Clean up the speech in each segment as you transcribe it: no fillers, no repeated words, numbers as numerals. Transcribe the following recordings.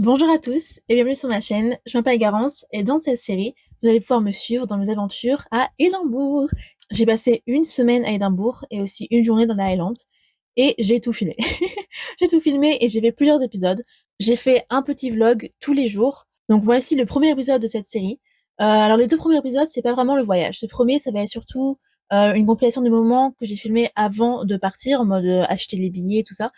Bonjour à tous et bienvenue sur ma chaîne, je m'appelle Garance et dans cette série, vous allez pouvoir me suivre dans mes aventures à Édimbourg. J'ai passé une semaine à Édimbourg et aussi une journée dans la Highlands et j'ai tout filmé. J'ai tout filmé et j'ai fait plusieurs épisodes. J'ai fait un petit vlog tous les jours. Donc voici le premier épisode de cette série. Alors les deux premiers épisodes, c'est pas vraiment le voyage. Ce premier, ça va être surtout une compilation de moments que j'ai filmés avant de partir, en mode acheter les billets, tout ça.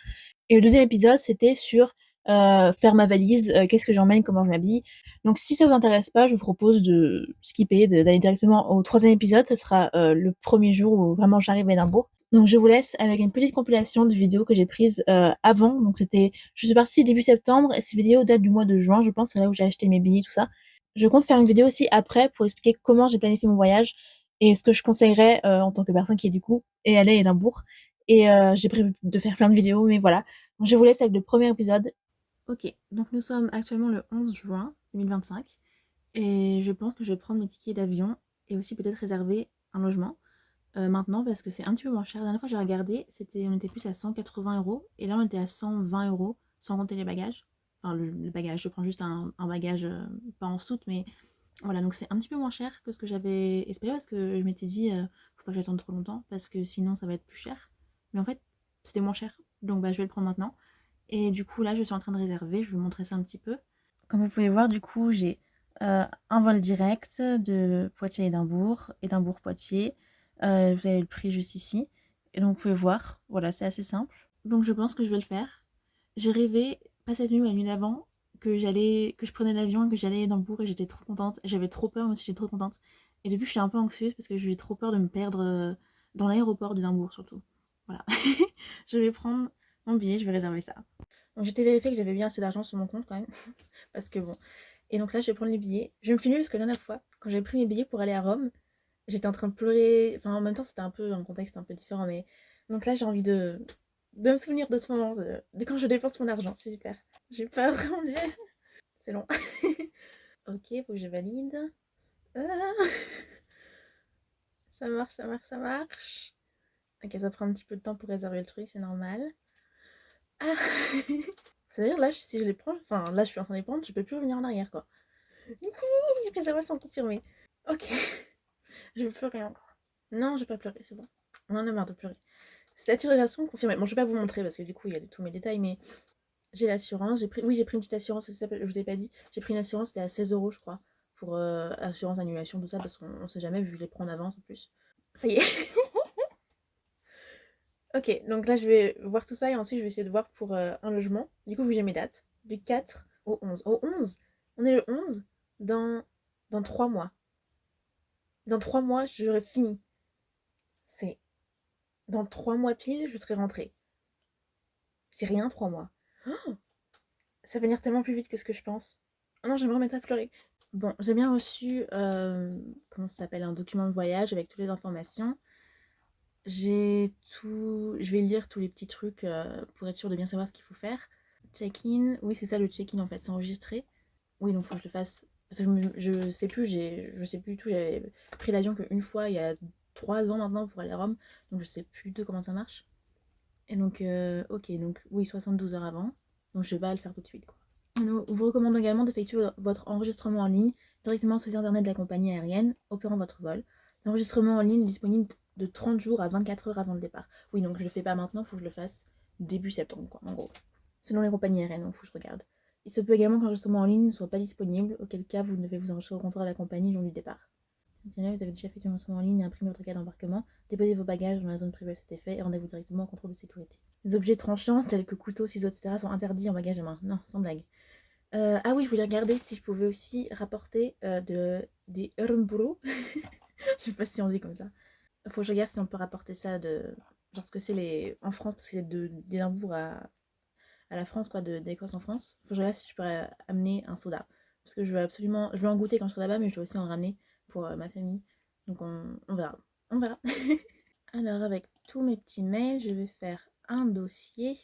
Et le deuxième épisode, c'était sur faire ma valise, qu'est-ce que j'emmène, comment je m'habille. Donc si ça vous intéresse pas, je vous propose de skipper, d'aller directement au troisième épisode. Ce sera le premier jour où vraiment j'arrive à Édimbourg. Donc je vous laisse avec une petite compilation de vidéos que j'ai prises avant. Donc je suis partie début septembre et ces vidéos datent du mois de juin, je pense, c'est là où j'ai acheté mes billets, tout ça. Je compte faire une vidéo aussi après pour expliquer comment j'ai planifié mon voyage et ce que je conseillerais en tant que personne qui est du coup est allée à Édimbourg. Et j'ai prévu de faire plein de vidéos, mais voilà. Donc, je vous laisse avec le premier épisode. Ok, donc nous sommes actuellement le 11 juin 2025 et je pense que je vais prendre mes tickets d'avion et aussi peut-être réserver un logement maintenant parce que c'est un petit peu moins cher. La dernière fois j'ai regardé, on était plus à 180 € et là on était à 120 € sans compter les bagages. Enfin le bagage, je prends juste un bagage pas en soute, mais voilà, donc c'est un petit peu moins cher que ce que j'avais espéré parce que je m'étais dit faut pas que j'attende trop longtemps parce que sinon ça va être plus cher. Mais en fait c'était moins cher, donc bah je vais le prendre maintenant. Et du coup, là, je suis en train de réserver. Je vais vous montrer ça un petit peu. Comme vous pouvez voir, du coup, j'ai un vol direct de Poitiers à Édimbourg, Édimbourg-Poitiers. Vous avez le prix juste ici. Et donc, vous pouvez voir, voilà, c'est assez simple. Donc, je pense que je vais le faire. J'ai rêvé, pas cette nuit, mais la nuit d'avant, que je prenais l'avion et que j'allais à Édimbourg et j'étais trop contente. J'avais trop peur, moi aussi, j'étais trop contente. Et depuis, je suis un peu anxieuse parce que j'ai trop peur de me perdre dans l'aéroport d'Édimbourg, surtout. Voilà. Je vais prendre mon billet, je vais réserver ça. Donc j'étais vérifié que j'avais bien assez d'argent sur mon compte quand même. Parce que bon. Et donc là, je vais prendre les billets. Je vais me filmer parce que la dernière fois, quand j'ai pris mes billets pour aller à Rome, j'étais en train de pleurer. Enfin, en même temps, c'était un peu un contexte un peu différent. Mais donc là, j'ai envie de me souvenir de ce moment, de quand je dépense mon argent. C'est super. J'ai peur, mon dieu. C'est long. Ok, faut que je valide. Ah, ça marche, ça marche, ça marche. Ok, ça prend un petit peu de temps pour réserver le truc, c'est normal. Ah c'est-à-dire là, si je les prends, enfin là je suis en train de les prendre, je peux plus revenir en arrière quoi. Réservation confirmée. Ok, je veux pleurer encore. Non, je vais pas pleurer, c'est bon. On en a marre de pleurer. Statut de relation confirmée. Bon, je vais pas vous montrer parce que du coup il y a tous mes détails, mais j'ai l'assurance. Oui, j'ai pris une petite assurance, je vous ai pas dit. J'ai pris une assurance, c'était à 16 € je crois, pour assurance annulation, tout ça, parce qu'on sait jamais vu que je les prends en avance en plus. Ça y est. Ok, donc là je vais voir tout ça et ensuite je vais essayer de voir pour un logement. Du coup, j'ai mes dates. Du 4 au 11. Au 11, on est le 11 dans, dans 3 mois. Dans 3 mois, j'aurai fini. C'est dans 3 mois pile, je serai rentrée. C'est rien, 3 mois. Oh, ça va venir tellement plus vite que ce que je pense. Oh non, je vais me remettre à pleurer. Bon, j'ai bien reçu, comment ça s'appelle, un document de voyage avec toutes les informations. J'ai tout. Je vais lire tous les petits trucs pour être sûr de bien savoir ce qu'il faut faire. Check-in. Oui, c'est ça le check-in en fait, c'est enregistré. Oui, donc faut que je le fasse. Parce que je sais plus, je sais plus du tout. J'avais pris l'avion qu'une fois il y a 3 ans maintenant pour aller à Rome. Donc je sais plus de comment ça marche. Et donc, ok, donc oui, 72 heures avant. Donc je vais pas le faire tout de suite quoi. Nous vous recommandons également d'effectuer votre enregistrement en ligne directement sur internet de la compagnie aérienne opérant votre vol. L'enregistrement en ligne est disponible de 30 jours à 24 heures avant le départ. Oui, donc je le fais pas maintenant, il faut que je le fasse début septembre, quoi, en gros. Selon les compagnies aériennes, donc faut que je regarde. Il se peut également que l'enregistrement en ligne ne soit pas disponible, auquel cas vous devez vous enregistrer au comptoir de la compagnie le jour du départ. Vous avez déjà fait un enregistrement en ligne et imprimé votre carte d'embarquement, déposez vos bagages dans la zone privée à cet effet et rendez-vous directement au contrôle de sécurité. Les objets tranchants, tels que couteaux, ciseaux, etc., sont interdits en bagage à main. Non, sans blague. Ah oui, je voulais regarder si je pouvais aussi rapporter des Ermbro. Je sais pas si on dit comme ça. Faut que je regarde si on peut rapporter ça de. Genre ce que c'est les. En France, parce que c'est d'Édimbourg à la France, quoi, d'Écosse en France. Faut que je regarde si je pourrais amener un soda. Parce que je veux absolument. Je veux en goûter quand je serai là-bas, mais je veux aussi en ramener pour ma famille. Donc on verra. On verra. Alors, avec tous mes petits mails, je vais faire un dossier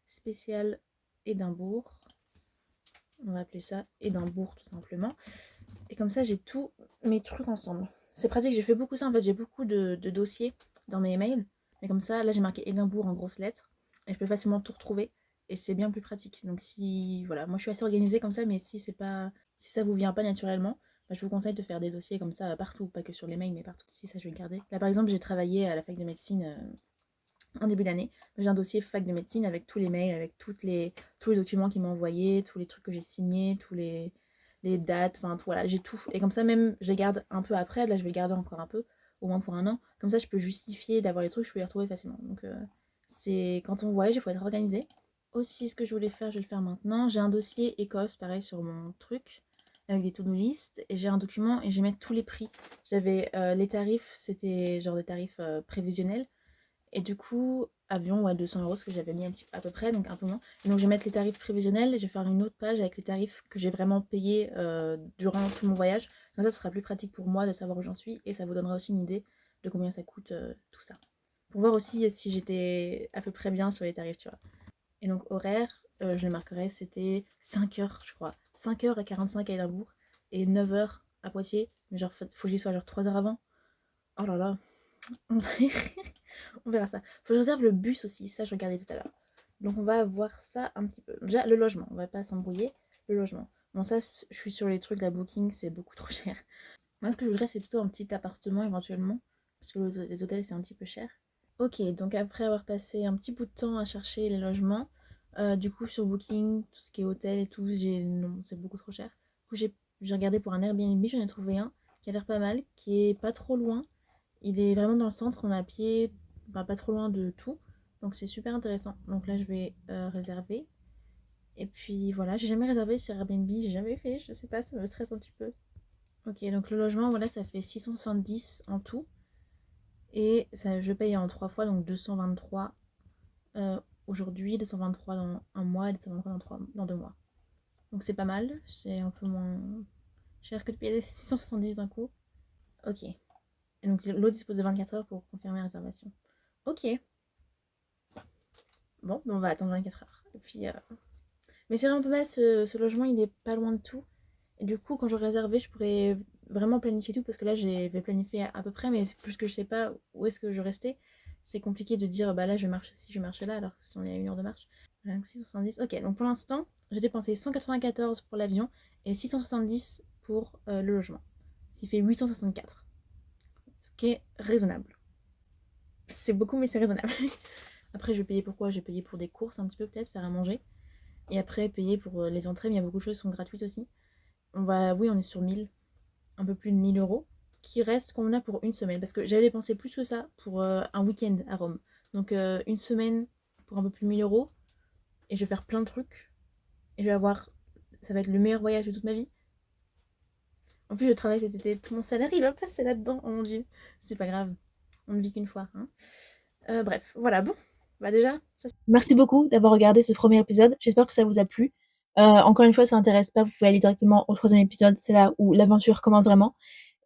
spécial Édimbourg. On va appeler ça Édimbourg tout simplement. Et comme ça, j'ai tous mes trucs ensemble. C'est pratique, j'ai fait beaucoup ça en fait. J'ai beaucoup de dossiers dans mes mails. Mais comme ça, là, j'ai marqué Édimbourg en grosses lettres. Et je peux facilement tout retrouver. et c'est bien plus pratique. Donc si voilà, moi je suis assez organisée comme ça, mais si ça vous vient pas naturellement, bah, je vous conseille de faire des dossiers comme ça partout, pas que sur les mails, mais partout. Si ça, je vais le garder. Là, par exemple, j'ai travaillé à la fac de médecine en début d'année. J'ai un dossier fac de médecine avec tous les mails, avec tous les documents qu'ils m'ont envoyés, tous les trucs que j'ai signés, les dates, enfin tout, voilà, j'ai tout. Et comme ça, même, je les garde un peu après. Là, je vais le garder encore un peu, au moins pour un an. Comme ça, je peux justifier d'avoir les trucs, je peux les retrouver facilement. Donc, c'est quand on voyage, il faut être organisé. Aussi, ce que je voulais faire, je vais le faire maintenant. J'ai un dossier Écosse, pareil, sur mon truc, avec des to-do list. Et j'ai un document et je vais mettre tous les prix. J'avais les tarifs, c'était genre des tarifs prévisionnels. Et du coup, avion, ouais, 200 euros, ce que j'avais mis un petit, à peu près, donc un peu moins. Et donc, je vais mettre les tarifs prévisionnels et je vais faire une autre page avec les tarifs que j'ai vraiment payés durant tout mon voyage. Comme ça, ce sera plus pratique pour moi de savoir où j'en suis et ça vous donnera aussi une idée de combien ça coûte tout ça. Pour voir aussi si j'étais à peu près bien sur les tarifs, tu vois. Et donc, horaire, je le marquerai, c'était 5 heures, je crois. 5h45 à Édimbourg et 9 heures à Poitiers. Mais genre, faut que j'y sois genre 3 heures avant. Oh là là, on va on verra ça. Faut que je réserve le bus aussi, ça je regardais tout à l'heure. Donc on va voir ça un petit peu. Déjà, le logement, on va pas s'embrouiller. Le logement. Bon, ça, je suis sur les trucs, la booking, c'est beaucoup trop cher. Moi, ce que je voudrais, c'est plutôt un petit appartement éventuellement. Parce que les hôtels, c'est un petit peu cher. Ok, donc après avoir passé un petit bout de temps à chercher les logements, du coup, sur Booking, tout ce qui est hôtel et tout, non, c'est beaucoup trop cher. Du coup, j'ai regardé pour un Airbnb, j'en ai trouvé un qui a l'air pas mal, qui est pas trop loin. Il est vraiment dans le centre, on est à pied, bah, pas trop loin de tout. Donc c'est super intéressant. Donc là, je vais réserver. Et puis voilà, j'ai jamais réservé sur Airbnb, j'ai jamais fait, je sais pas, ça me stresse un petit peu. Ok, donc le logement, voilà, ça fait 670 en tout. Et ça, je paye en 3 fois, donc 223 aujourd'hui, 223 dans un mois et 223 dans 2 mois. Donc c'est pas mal, c'est un peu moins cher que de payer 670 d'un coup. Ok. Et donc l'autre dispose de 24 heures pour confirmer la réservation. Ok. Bon, on va attendre 24 heures. Et puis, mais c'est vraiment pas mal, ce logement, il est pas loin de tout. Et du coup, quand je réservais, je pourrais vraiment planifier tout parce que là, j'avais planifié à peu près, mais plus que je sais pas où est-ce que je restais, c'est compliqué de dire bah là, je marche ici, je marche là, alors que si on est à 1 heure de marche. 670. Ok, donc pour l'instant, j'ai dépensé 194 pour l'avion et 670 pour le logement. Ce qui fait 864. Ce qui est raisonnable. C'est beaucoup, mais c'est raisonnable. Après, je vais payer pourquoi? Je vais payer pour des courses un petit peu, peut-être, faire à manger. Et après, payer pour les entrées, mais il y a beaucoup de choses qui sont gratuites aussi. Oui, on est sur 1000, un peu plus de 1000 euros, qui reste qu'on a pour une semaine. Parce que j'avais dépensé plus que ça pour un week-end à Rome. Donc une semaine pour un peu plus de 1000 euros. Et je vais faire plein de trucs. Et je vais avoir. Ça va être le meilleur voyage de toute ma vie. En plus, je travaille cet été. Tout mon salaire, il va passer là-dedans. Oh mon dieu. C'est pas grave. On ne vit qu'une fois. Hein. Bref, voilà. Bon. Bah déjà. Merci beaucoup d'avoir regardé ce premier épisode. J'espère que ça vous a plu. Encore une fois, si ça n'intéresse pas, vous pouvez aller directement au troisième épisode. C'est là où l'aventure commence vraiment.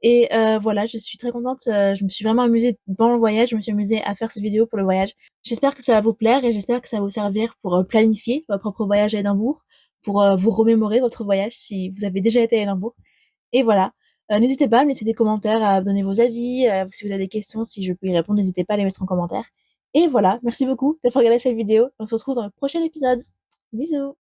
Et voilà, je suis très contente. Je me suis vraiment amusée dans le voyage. Je me suis amusée à faire cette vidéo pour le voyage. J'espère que ça va vous plaire et j'espère que ça va vous servir pour planifier votre propre voyage à Édimbourg, pour vous remémorer votre voyage si vous avez déjà été à Édimbourg. Et voilà. N'hésitez pas à me laisser des commentaires, à donner vos avis. Si vous avez des questions, si je peux y répondre, n'hésitez pas à les mettre en commentaire. Et voilà. Merci beaucoup d'avoir regardé cette vidéo. On se retrouve dans le prochain épisode. Bisous!